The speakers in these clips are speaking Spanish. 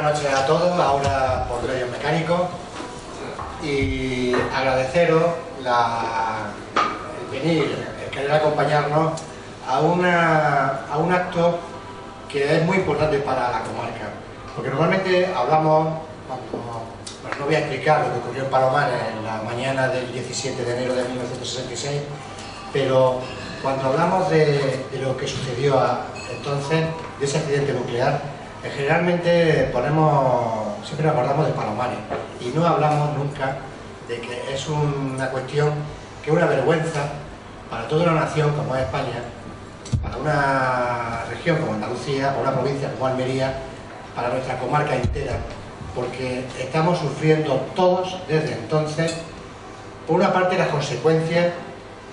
noches a todos, ahora por medios mecánicos, y agradeceros el venir, el querer acompañarnos a un acto que es muy importante para la comarca, porque normalmente hablamos, bueno, no voy a explicar lo que ocurrió en Palomares en la mañana del 17 de enero de 1966, pero cuando hablamos de lo que sucedió entonces, de ese accidente nuclear, generalmente siempre nos acordamos de Palomares y no hablamos nunca de que es una cuestión que es una vergüenza para toda una nación como es España, para una región como Andalucía, para una provincia como Almería, para nuestra comarca entera, porque estamos sufriendo todos desde entonces, por una parte, las consecuencias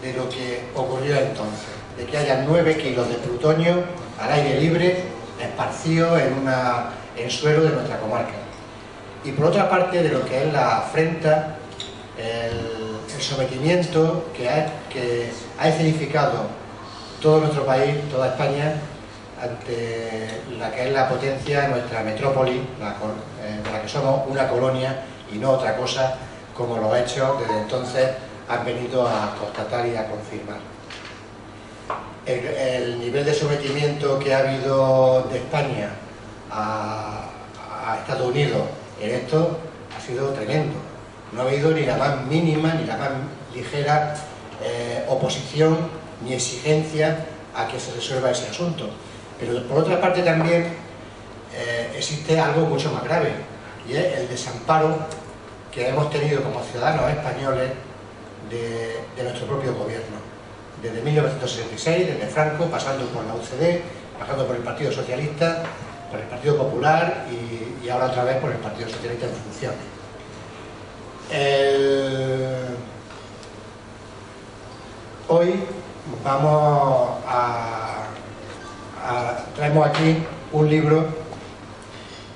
de lo que ocurrió entonces, de que haya 9 kilos de plutonio al aire libre, esparcido en suelo de nuestra comarca. Y por otra parte, de lo que es la afrenta, el sometimiento que ha escenificado todo nuestro país, toda España, ante la que es la potencia de nuestra metrópoli, de la que somos una colonia y no otra cosa, como los hechos desde entonces han venido a constatar y a confirmar. El nivel de sometimiento que ha habido de España a Estados Unidos en esto ha sido tremendo. No ha habido ni la más mínima ni la más ligera oposición ni exigencia a que se resuelva ese asunto. Pero por otra parte también existe algo mucho más grave, y es el desamparo que hemos tenido como ciudadanos españoles de nuestro propio gobierno. Desde 1966, desde Franco, pasando por la UCD, pasando por el Partido Socialista, por el Partido Popular y ahora otra vez por el Partido Socialista en funciones. Hoy traemos aquí un libro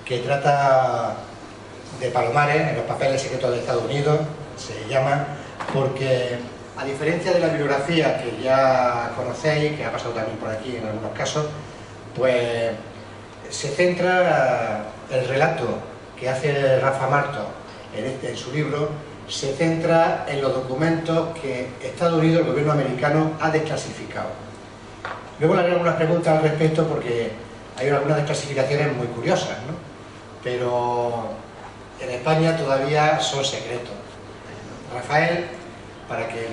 que trata de Palomares en los papeles secretos de Estados Unidos, se llama, porque a diferencia de la bibliografía que ya conocéis, que ha pasado también por aquí en algunos casos, pues se centra el relato que hace Rafa Martos en su libro, se centra en los documentos que Estados Unidos, el gobierno americano, ha desclasificado. Luego le haré algunas preguntas al respecto porque hay algunas desclasificaciones muy curiosas, ¿no? Pero en España todavía son secretos. Rafael, para que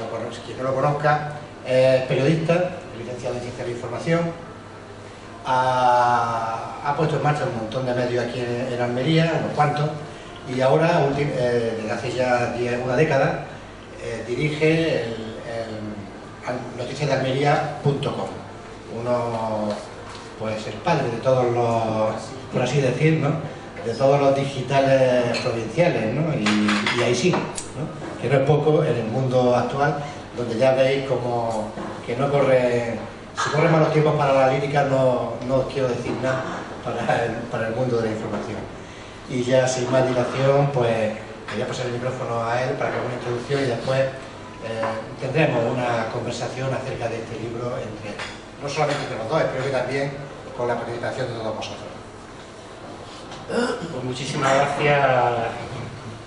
quien no lo conozca, es periodista, licenciado en Ciencia de la Información, ha puesto en marcha un montón de medios aquí en Almería, unos cuantos, y ahora, desde hace ya una década, dirige el noticiasdealmería.com, pues el padre de todos los, por así decir, ¿no?, de todos los digitales provinciales, ¿no? Y ahí sí, ¿no?, que no es poco en el mundo actual, donde ya veis como que no corre, si corren malos tiempos para la lírica, no os quiero decir nada para el mundo de la información. Y ya sin más dilación, pues voy a pasar el micrófono a él para que haga una introducción y después tendremos una conversación acerca de este libro, no solamente entre los dos, espero que también con la participación de todos vosotros. Pues muchísimas gracias,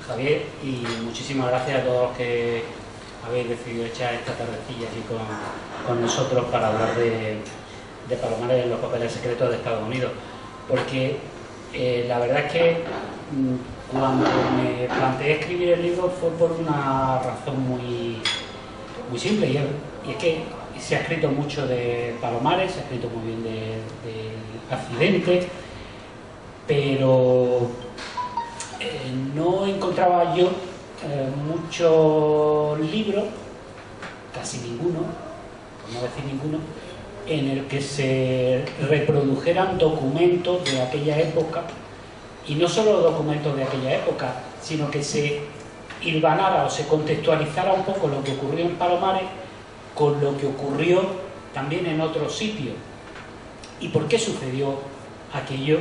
Javier, y muchísimas gracias a todos los que habéis decidido echar esta tardecilla aquí con nosotros para hablar de Palomares en los papeles secretos de Estados Unidos, porque la verdad es que cuando me planteé escribir el libro fue por una razón muy simple, y es que se ha escrito mucho de Palomares, se ha escrito muy bien del accidente, pero no encontraba yo muchos libros, casi ninguno, por no decir ninguno, en el que se reprodujeran documentos de aquella época, y no solo documentos de aquella época, sino que se hilvanara o se contextualizara un poco lo que ocurrió en Palomares con lo que ocurrió también en otros sitios, y por qué sucedió aquello,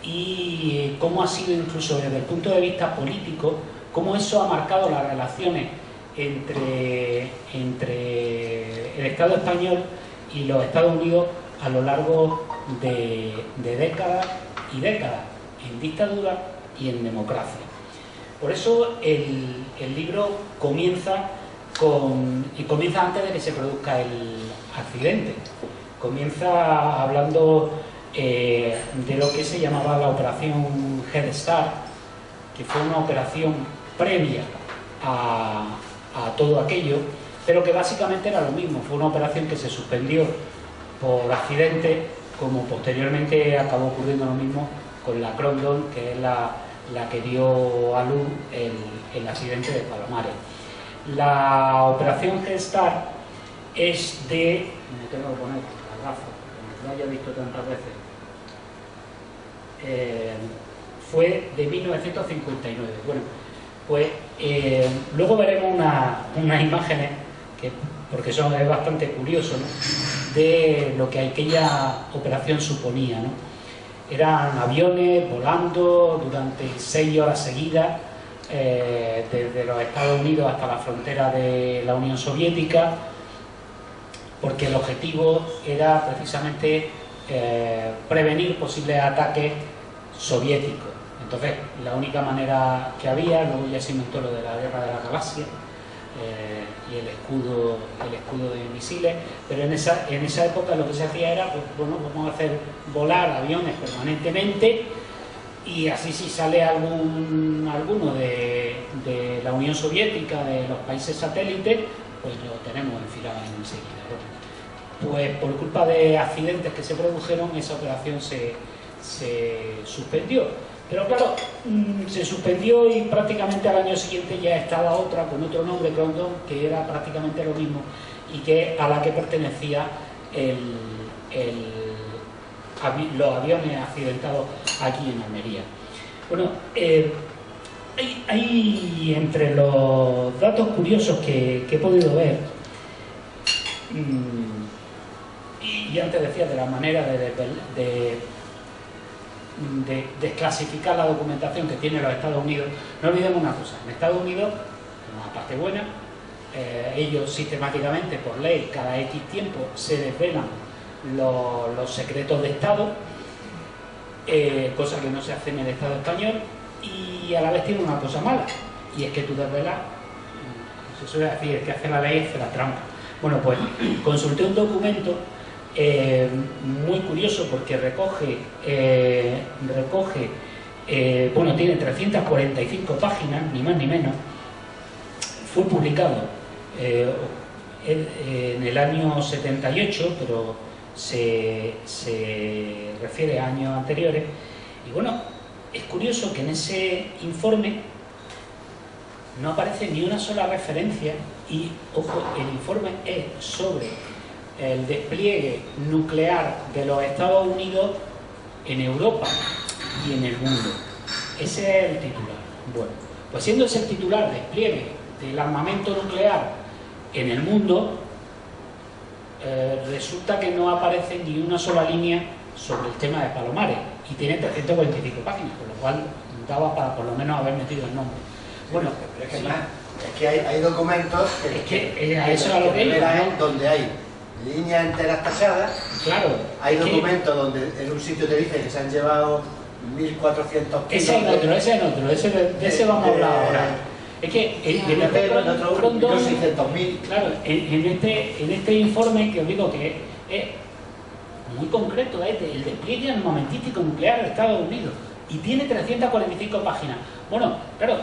y cómo ha sido, incluso desde el punto de vista político, cómo eso ha marcado las relaciones entre el Estado español y los Estados Unidos a lo largo de décadas y décadas. en dictadura y en democracia. Por eso el libro comienza antes de que se produzca el accidente. Comienza hablando de lo que se llamaba la operación Head Start, que fue una operación previa a todo aquello, pero que básicamente era lo mismo. Fue una operación que se suspendió por accidente, como posteriormente acabó ocurriendo lo mismo con la Crondon, que es la que dio a luz el accidente de Palomares. La operación Head Start es de... Me tengo que poner la gafa, como lo haya visto tantas veces. Fue de 1959. Bueno, pues luego veremos unas imágenes, porque es bastante curioso, ¿no?, de lo que aquella operación suponía, ¿no? Eran aviones volando durante 6 horas seguidas, desde los Estados Unidos hasta la frontera de la Unión Soviética, porque el objetivo era precisamente prevenir posibles ataques soviéticos. Entonces, la única manera que había, luego ya se inventó lo de la Guerra de la Galaxia y el escudo de misiles, pero en esa época lo que se hacía era, pues, bueno, vamos a hacer volar aviones permanentemente, y así si sale alguno de la Unión Soviética, de los países satélites, pues lo tenemos enfilado enseguida. Bueno, pues por culpa de accidentes que se produjeron, esa operación se suspendió. Pero claro, se suspendió y prácticamente al año siguiente ya estaba otra con otro nombre, Crondon, que era prácticamente lo mismo y a la que pertenecía los aviones accidentados aquí en Almería. Bueno, hay entre los datos curiosos que he podido ver, y antes decía de la manera de desclasificar la documentación que tiene los Estados Unidos. No olvidemos una cosa: en Estados Unidos, una parte buena, ellos sistemáticamente, por ley, cada X tiempo se desvelan los secretos de Estado, cosa que no se hace en el Estado español, y a la vez tiene una cosa mala, y es que tú desvelas, se suele decir, el que hace la ley hace la trampa. Bueno, pues consulté un documento muy curioso, porque bueno, tiene 345 páginas, ni más ni menos. Fue publicado en el año 78, pero se refiere a años anteriores. Y bueno, es curioso que en ese informe no aparece ni una sola referencia, y ojo, el informe es sobre el despliegue nuclear de los Estados Unidos en Europa y en el mundo. Ese es el titular. Bueno, pues siendo ese el titular, despliegue del armamento nuclear en el mundo, resulta que no aparece ni una sola línea sobre el tema de Palomares, y tiene 345 páginas, con lo cual daba para por lo menos haber metido el nombre. Bueno, pero es que, más, es que hay documentos a eso es lo que ¿no?, donde hay líneas enteras tachadas. Claro. Hay documentos donde en un sitio te dice que se han llevado 1.400 kilos. Ese es otro, de ese vamos a hablar ahora. Es que en este Crondon, 600.000. claro, en este informe que os digo que es muy concreto, es el despliegue armamentístico nuclear de Estados Unidos, y tiene 345 páginas. Bueno, claro,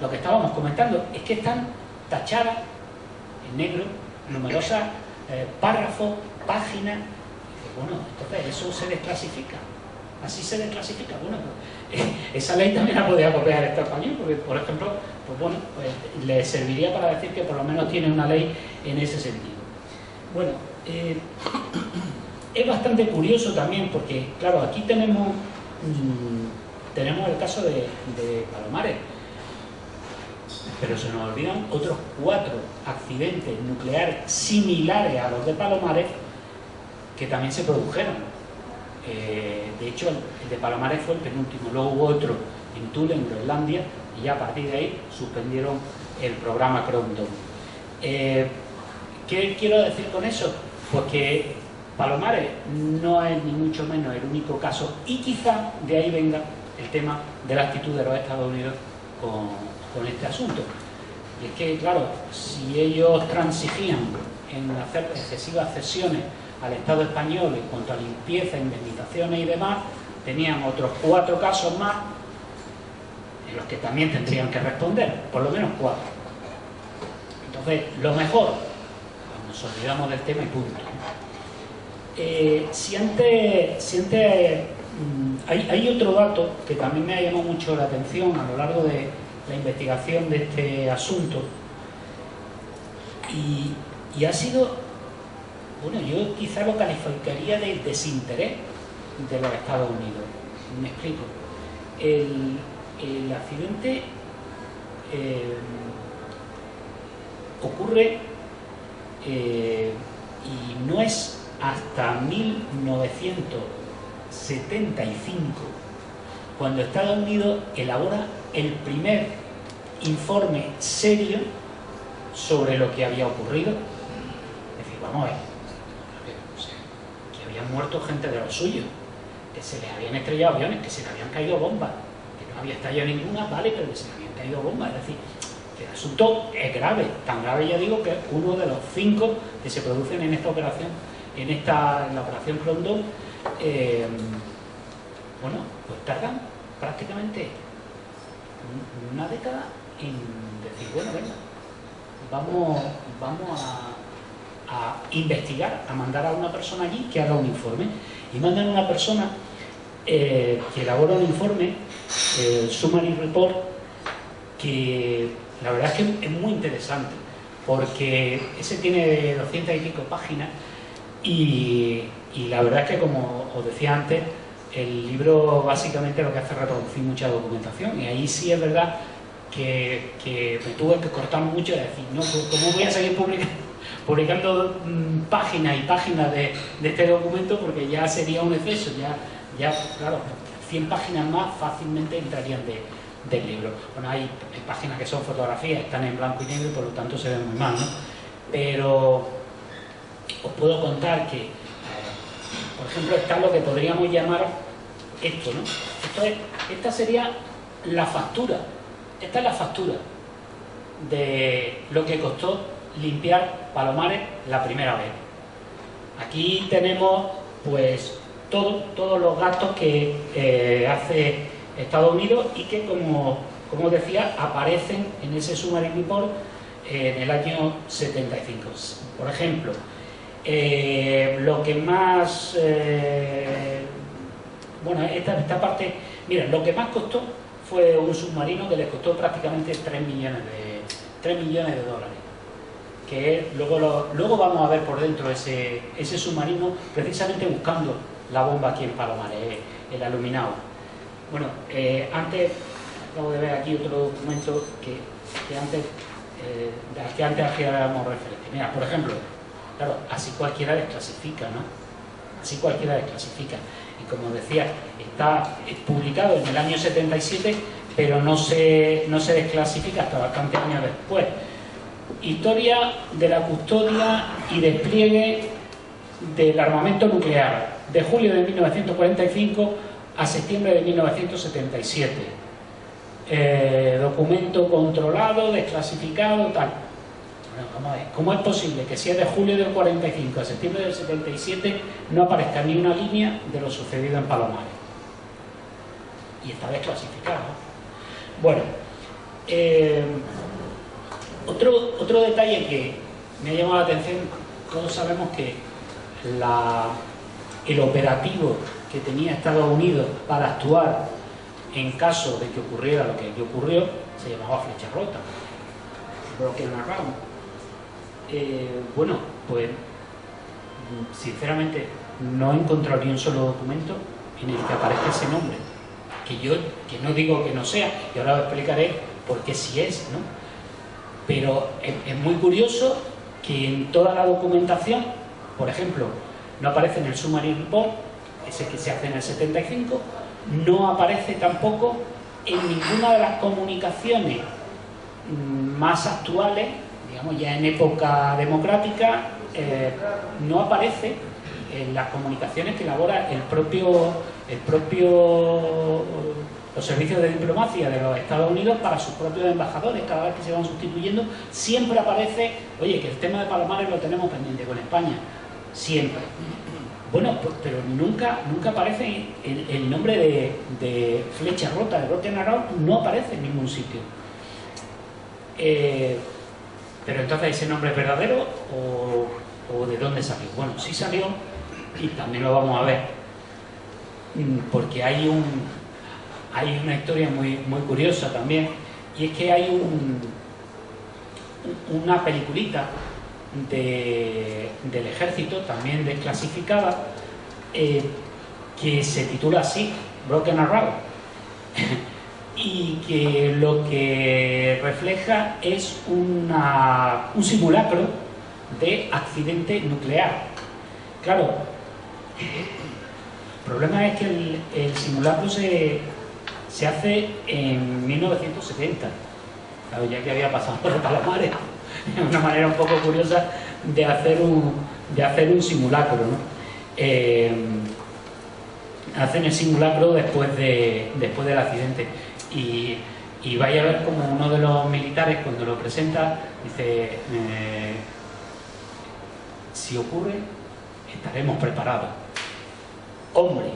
lo que estábamos comentando es que están tachadas en negro numerosas párrafos, páginas. Bueno, entonces eso se desclasifica. Así se desclasifica. Bueno, pues, esa ley también la podía copiar el Estado español, porque, por ejemplo, pues bueno, pues, le serviría para decir que por lo menos tiene una ley en ese sentido. Bueno, es bastante curioso también, porque, claro, aquí tenemos el caso de Palomares, pero se nos olvidan otros 4 accidentes nucleares similares a los de Palomares que también se produjeron. De hecho, el de Palomares fue el penúltimo. Luego hubo otro en Thule, en Groenlandia, y ya a partir de ahí suspendieron el programa Crondon. ¿Qué quiero decir con eso? Pues que Palomares no es ni mucho menos el único caso, y quizá de ahí venga el tema de la actitud de los Estados Unidos con este asunto. Y es que, claro, si ellos transigían en hacer excesivas cesiones al Estado español en cuanto a limpieza, indemnizaciones y demás, tenían otros 4 casos más en los que también tendrían que responder, por lo menos 4. Entonces, lo mejor, pues nos olvidamos del tema y punto. Si antes hay otro dato que también me ha llamado mucho la atención a lo largo de la investigación de este asunto, y ha sido, bueno, yo quizá lo calificaría de desinterés de los Estados Unidos. Me explico. El accidente ocurre y no es hasta 1975 cuando Estados Unidos elabora el primer informe serio sobre lo que había ocurrido. Es decir, vamos a ver, que habían muerto gente de los suyos, que se les habían estrellado aviones, que se les habían caído bombas, que no había estallado ninguna, vale, pero que se les habían caído bombas. Es decir, que el asunto es grave, tan grave, ya digo, que es uno de los 5 que se producen en esta operación, en la operación Condor. Bueno, pues tardan prácticamente una década en decir, bueno, venga, vamos a investigar, a mandar a una persona allí que haga un informe. Y mandan a una persona que elabora un informe, el Submarine Report, que la verdad es que es muy interesante, porque ese tiene 200 y pico páginas, y la verdad es que, como os decía antes, el libro básicamente lo que hace es reproducir mucha documentación, y ahí sí es verdad que me tuve que cortar mucho y decir, no, ¿cómo voy a seguir publicando páginas y páginas de este documento? Porque ya sería un exceso, ya claro, 100 páginas más fácilmente entrarían del libro. Bueno, hay páginas que son fotografías, están en blanco y negro y por lo tanto se ven muy mal, ¿no? Pero os puedo contar que, por ejemplo, está lo que podríamos llamar esto, ¿no? Esta sería la factura. Esta es la factura de lo que costó limpiar Palomares la primera vez. Aquí tenemos, pues, todos los gastos que hace Estados Unidos y que, como decía, aparecen en ese Submarine Report en el año 75. Por ejemplo, lo que más... bueno, esta parte... Mira, lo que más costó fue un submarino que les costó prácticamente 3 millones de dólares. Que luego vamos a ver por dentro ese submarino, precisamente buscando la bomba aquí en Palomares, el aluminado. Bueno, antes, acabo de ver aquí otro documento que antes hacíamos referencia. Mira, por ejemplo, claro, así cualquiera desclasifica, ¿no? Así cualquiera desclasifica. Y como decía, está publicado en el año 77, pero no se desclasifica hasta bastantes años después. Historia de la custodia y despliegue del armamento nuclear, de julio de 1945 a septiembre de 1977. Documento controlado, desclasificado, tal. Bueno, vamos a ver, ¿cómo es posible que si es de julio del 45 a septiembre del 77 no aparezca ni una línea de lo sucedido en Palomares? Y está desclasificado. Bueno, otro detalle que me ha llamado la atención: todos sabemos que el operativo que tenía Estados Unidos para actuar en caso de que ocurriera lo que aquí ocurrió se llamaba Flecha Rota, Broken Arrow. Bueno, pues sinceramente no he encontrado ni un solo documento en el que aparezca ese nombre, que no digo que no sea, y ahora os explicaré por qué sí es, ¿no? Pero es muy curioso que en toda la documentación, por ejemplo, no aparece en el Submarine Report, ese que se hace en el 75, no aparece tampoco en ninguna de las comunicaciones más actuales, digamos ya en época democrática, no aparece en las comunicaciones que elabora el propio los servicios de diplomacia de los Estados Unidos para sus propios embajadores. Cada vez que se van sustituyendo, siempre aparece, oye, que el tema de Palomares lo tenemos pendiente con España. Siempre. Bueno, pues, pero nunca aparece el nombre de Flecha Rota, de Broken Arrow, no aparece en ningún sitio. Pero entonces, ¿ese nombre es verdadero o de dónde salió? Bueno, sí salió, y también lo vamos a ver, porque hay una historia muy curiosa también, y es que hay una peliculita del ejército, también desclasificada, que se titula así, Broken Arrow, y que lo que refleja es un simulacro de accidente nuclear. Claro, el problema es que el simulacro se hace en 1970, claro, ya que había pasado por Palomares. Es una manera un poco curiosa de hacer un simulacro, ¿no? Hacen el simulacro después del accidente, y vaya a ver como uno de los militares, cuando lo presenta, dice, si ocurre, estaremos preparados. Hombre,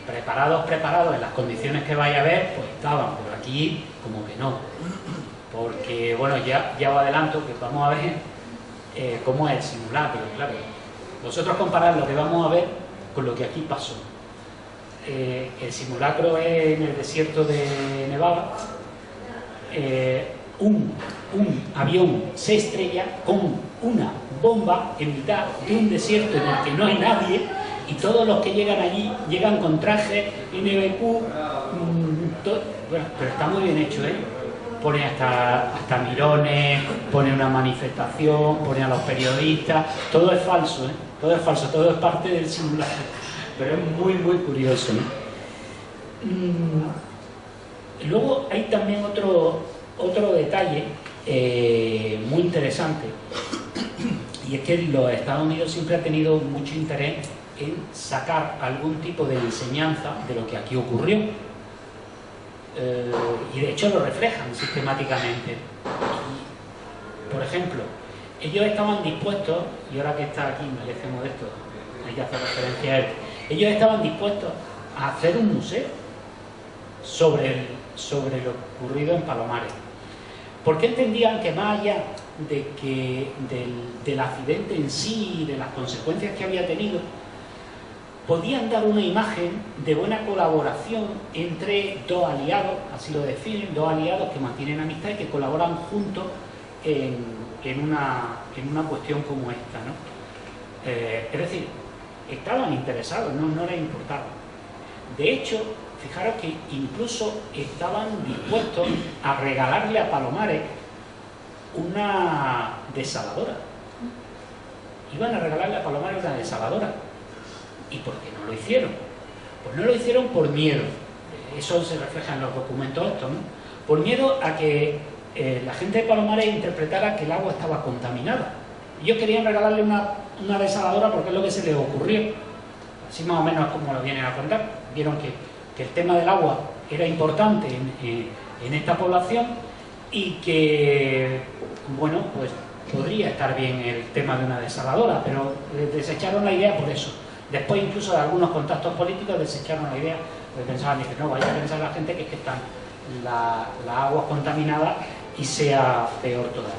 preparados en las condiciones que vaya a ver, pues estaban, pero aquí como que no. Porque, bueno, ya os adelanto que vamos a ver cómo es el simulacro, claro. Vosotros comparad lo que vamos a ver con lo que aquí pasó. El simulacro es en el desierto de Nevada. Un avión se estrella con una bomba en mitad de un desierto en el que no hay nadie, y todos los que llegan allí llegan con traje NBQ, bueno, pero está muy bien hecho, ¿eh? Pone hasta mirones, pone una manifestación, pone a los periodistas, todo es falso, ¿eh? Todo es falso, todo es parte del simulacro, pero es muy curioso, ¿no? Luego hay también otro detalle muy interesante, y es que los Estados Unidos siempre han tenido mucho interés en sacar algún tipo de enseñanza de lo que aquí ocurrió. Y de hecho lo reflejan sistemáticamente. Y, por ejemplo, ellos estaban dispuestos, y ahora que está aquí merece Modesto, hay que hacer referencia a él, ellos estaban dispuestos a hacer un museo sobre lo ocurrido en Palomares, porque entendían que más allá del accidente en sí y de las consecuencias que había tenido, podían dar una imagen de buena colaboración entre dos aliados, así lo definen, dos aliados que mantienen amistad y que colaboran juntos en una cuestión como esta, ¿no? Es decir, estaban interesados, no les importaba. De hecho, fijaros que incluso estaban dispuestos a regalarle a Palomares una desaladora. Iban a regalarle a Palomares una desaladora. ¿Y por qué no lo hicieron? Pues no lo hicieron por miedo. Eso se refleja en los documentos estos, ¿no? Por miedo a que la gente de Palomares interpretara que el agua estaba contaminada. Ellos querían regalarle una desaladora porque es lo que se les ocurrió. Así más o menos como lo vienen a contar. Vieron que el tema del agua era importante en esta población, y que, bueno, pues podría estar bien el tema de una desaladora, pero desecharon la idea por eso. Después, incluso de algunos contactos políticos, desecharon la idea, porque pensaban, dicen, no, vaya a pensar la gente que es que están las aguas contaminadas y sea peor todavía.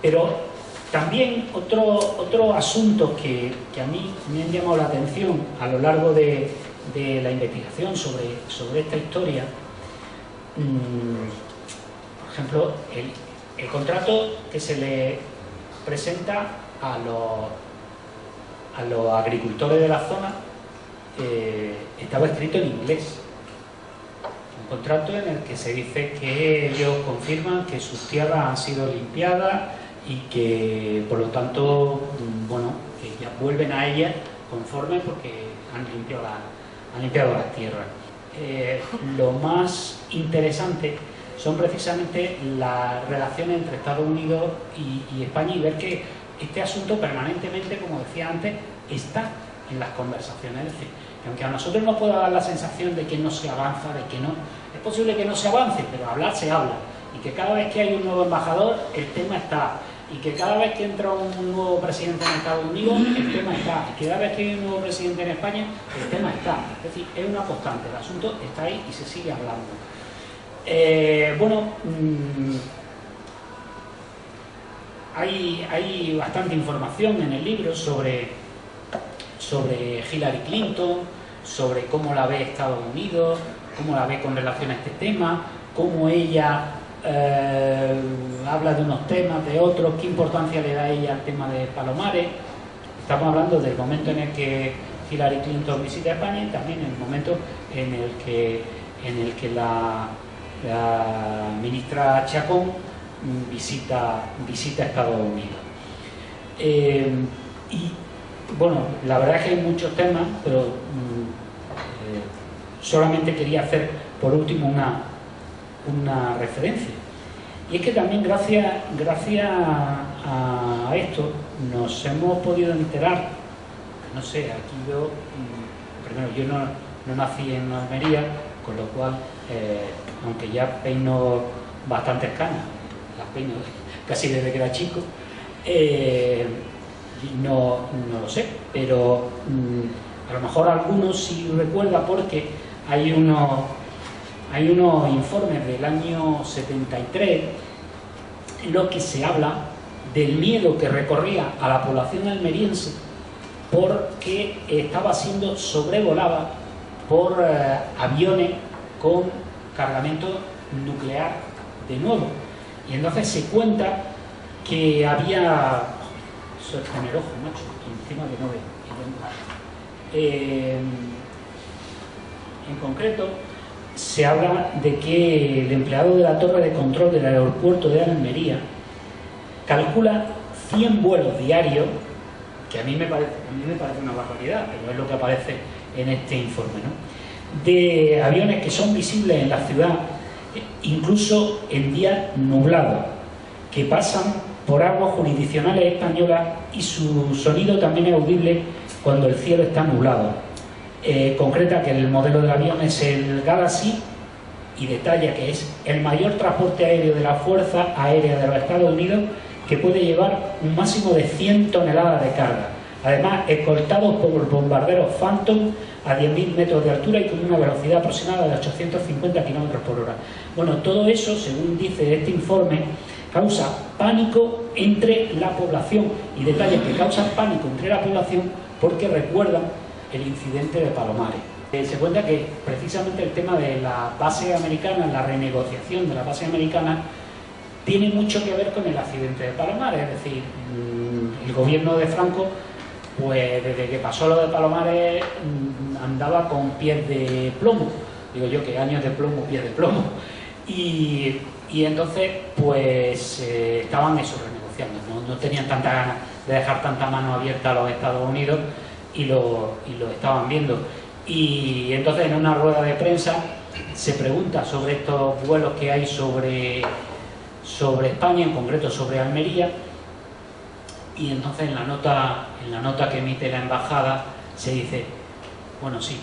Pero también otro asunto que a mí me han llamado la atención a lo largo de la investigación sobre esta historia, por ejemplo, el contrato que se le presenta a los agricultores de la zona estaba escrito en inglés. Un contrato en el que se dice que ellos confirman que sus tierras han sido limpiadas y que, por lo tanto, bueno, que ya vuelven a ellas conforme porque han limpiado las tierras. Lo más interesante son precisamente las relaciones entre Estados Unidos y España, y ver que este asunto permanentemente, como decía antes, está en las conversaciones. Es decir, que aunque a nosotros nos pueda dar la sensación de que no se avanza, de que no, es posible que no se avance, pero hablar se habla, y que cada vez que hay un nuevo embajador, el tema está, y que cada vez que entra un nuevo presidente en Estados Unidos, el tema está, y que cada vez que hay un nuevo presidente en España, el tema está. Es decir, es una constante, el asunto está ahí y se sigue hablando. Hay bastante información en el libro sobre Hillary Clinton, sobre cómo la ve Estados Unidos, cómo la ve con relación a este tema, cómo ella habla de unos temas, de otros, qué importancia le da ella al tema de Palomares. Estamos hablando del momento en el que Hillary Clinton visita España y también en el momento en el que la ministra Chacón visita Estados Unidos. Y bueno, la verdad es que hay muchos temas, pero solamente quería hacer por último una referencia. Y es que también gracias a esto nos hemos podido enterar, no sé, aquí yo, primero, yo no nací en Almería, con lo cual, aunque ya peino bastantes canas, las peino casi desde que era chico, no lo sé, pero a lo mejor algunos sí recuerda, porque hay unos informes del año 73 en los que se habla del miedo que recorría a la población almeriense porque estaba siendo sobrevolada por aviones con cargamento nuclear de nuevo. Y entonces se cuenta que había... Eso es con el ojo, macho, encima que no ve. En concreto, se habla de que el empleado de la torre de control del aeropuerto de Almería calcula 100 vuelos diarios, que a mí me parece una barbaridad, pero es lo que aparece en este informe, ¿no?, de aviones que son visibles en la ciudad, incluso en días nublados, que pasan por aguas jurisdiccionales españolas, y su sonido también es audible cuando el cielo está nublado. Concreta que el modelo del avión es el Galaxy y detalla que es el mayor transporte aéreo de la Fuerza Aérea de los Estados Unidos, que puede llevar un máximo de 100 toneladas de carga. Además, escoltados por bombarderos Phantom a 10.000 metros de altura y con una velocidad aproximada de 850 km por hora. Bueno, todo eso, según dice este informe, causa pánico entre la población, y detalla que causa pánico entre la población porque recuerdan el incidente de Palomares. Se cuenta que precisamente el tema de la base americana, la renegociación de la base americana, tiene mucho que ver con el accidente de Palomares. Es decir, el gobierno de Franco, pues desde que pasó lo de Palomares, andaba con pies de plomo. Digo yo que años de plomo, pies de plomo. Y entonces, pues estaban eso, renegociando. No tenían tanta ganas de dejar tanta mano abierta a los Estados Unidos, y lo estaban viendo. Y entonces, en una rueda de prensa, se pregunta sobre estos vuelos que hay sobre España, en concreto sobre Almería, y entonces en la nota que emite la embajada se dice, bueno, sí,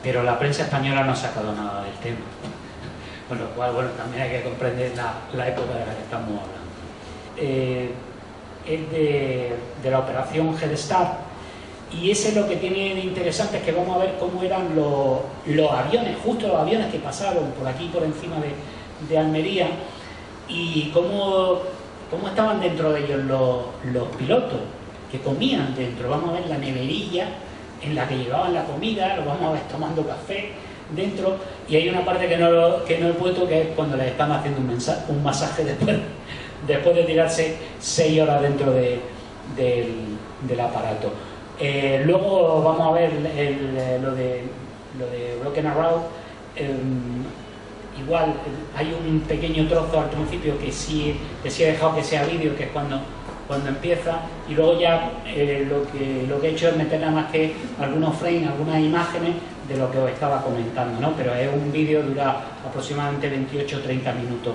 pero la prensa española no ha sacado nada del tema. Con lo cual, bueno, también hay que comprender la época de la que estamos hablando. Es de la operación Headstar. Y ese es lo que tiene de interesante, es que vamos a ver cómo eran los aviones, justo los aviones que pasaron por aquí, por encima de Almería, y cómo estaban dentro de ellos los pilotos, que comían dentro. Vamos a ver la neverilla en la que llevaban la comida, lo vamos a ver tomando café dentro, y hay una parte que no he puesto, que es cuando les están haciendo un masaje después de tirarse 6 horas dentro del aparato. Luego vamos a ver lo de Broken Arrow. Igual hay un pequeño trozo al principio que sí he dejado que sea vídeo, que es cuando empieza, y luego ya lo que he hecho es meter nada más que algunos frames, algunas imágenes de lo que os estaba comentando, ¿no? Pero es un vídeo, dura aproximadamente 28 o 30 minutos.